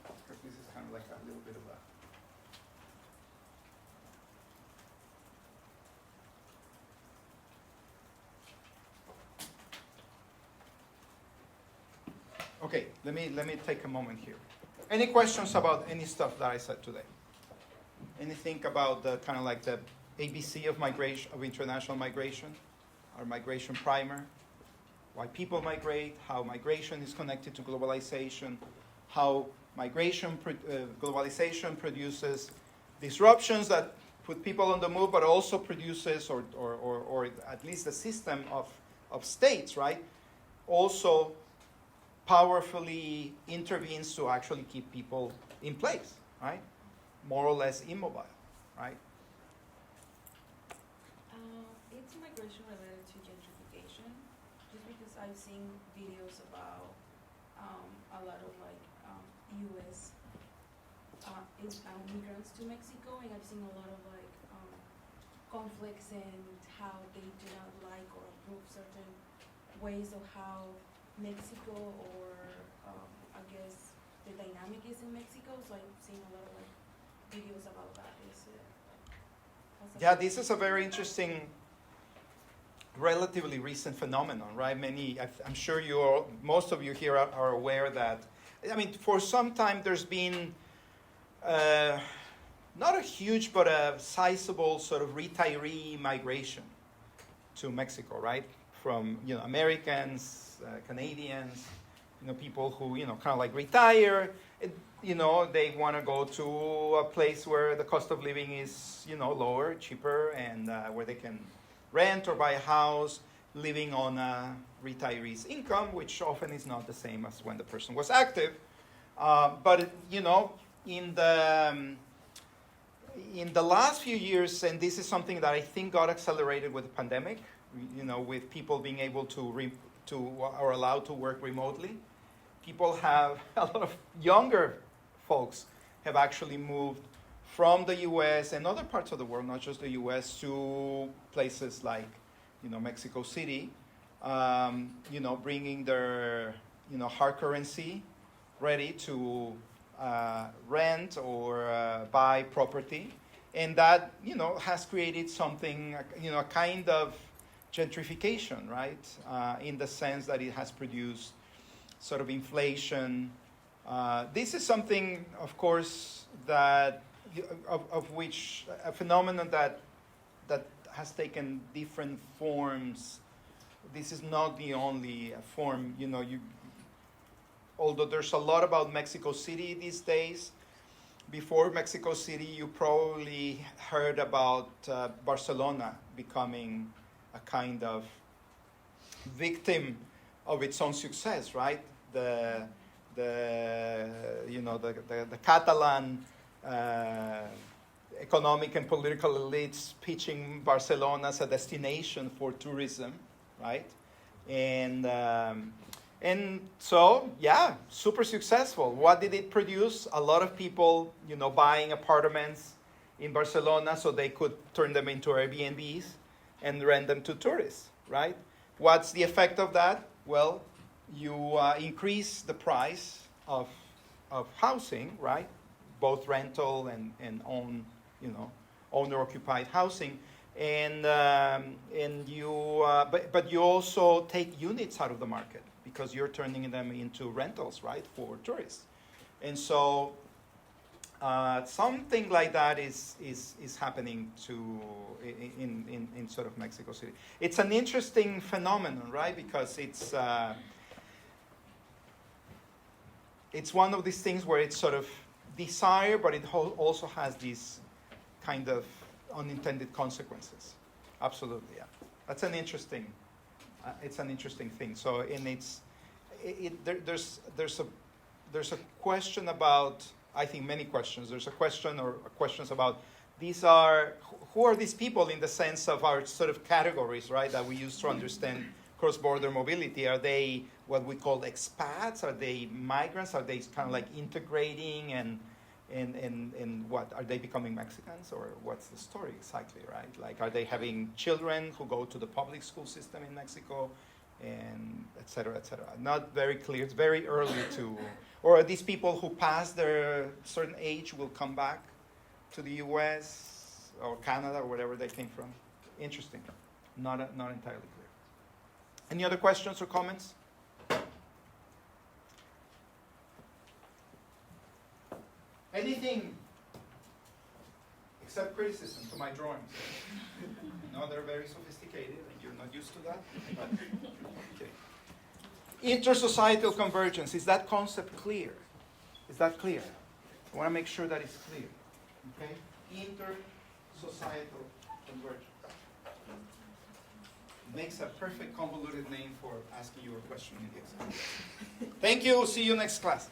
because this is kind of like a little bit of a... Okay, let me take a moment here. Any questions about any stuff that I said today? Anything about the kind of like the ABC of migration, of international migration, our migration primer? Why people migrate, how migration is connected to globalization, how globalization produces disruptions that put people on the move, but also produces, or at least the system of states, right, also powerfully intervenes to actually keep people in place, right, more or less immobile, right? It's migration related to gentrification, just because I've seen videos about a lot of U.S. Immigrants to Mexico, and I've seen a lot of conflicts and how they do not like or approve certain ways of how Mexico or I guess the dynamic is in Mexico. So I've seen a lot of videos about that. Yeah, this is a very interesting, relatively recent phenomenon, right? I'm sure most of you here are aware that, I mean, for some time there's been not a huge, but a sizable sort of retiree migration to Mexico, right? From, Americans, Canadians, people who, kind of like retire, they want to go to a place where the cost of living is, lower, cheaper, and where they can rent or buy a house, living on a retiree's income, which often is not the same as when the person was active. But, in the last few years, and this is something that I think got accelerated with the pandemic, with people being able to or allowed to work remotely, people have, a lot of younger folks have actually moved from the U.S. and other parts of the world, not just the U.S., to places like, Mexico City, bringing their, hard currency ready to rent or buy property. And that, has created something, a kind of gentrification, right? In the sense that it has produced sort of inflation. This is something, of course, that of which a phenomenon that has taken different forms. This is not the only form, although there's a lot about Mexico City these days. Before Mexico City, you probably heard about Barcelona becoming a kind of victim of its own success, right? The Catalan economic and political elites pitching Barcelona as a destination for tourism, right? And so, yeah, super successful. What did it produce? A lot of people, buying apartments in Barcelona so they could turn them into Airbnbs and rent them to tourists, right? What's the effect of that? Well, you increase the price of housing, right? Both rental and own, owner-occupied housing, and you, but you also take units out of the market because you're turning them into rentals, right, for tourists, and so something like that is happening in sort of Mexico City. It's an interesting phenomenon, right? Because it's one of these things where it's sort of desire, but it also has these kind of unintended consequences. Absolutely, yeah. That's an interesting. It's an interesting thing. So, there's a question about. I think many questions. There's a question or questions about who are these people in the sense of our sort of categories, right, that we use to understand cross-border mobility. Are they what we call expats? Are they migrants? Are they kind of like integrating and what? Are they becoming Mexicans, or what's the story exactly, right? Like, are they having children who go to the public school system in Mexico, and et cetera, et cetera? Not very clear. It's very early to... Or are these people who pass their certain age will come back to the U.S. or Canada or wherever they came from? Interesting. Not entirely clear. Any other questions or comments? Anything except criticism to my drawings? No, they're very sophisticated and you're not used to that? But, okay. Intersocietal convergence, is that concept clear? Is that clear? I want to make sure that it's clear. Okay? Intersocietal convergence. Makes a perfect convoluted name for asking you a question in the exam. Thank you. See you next class.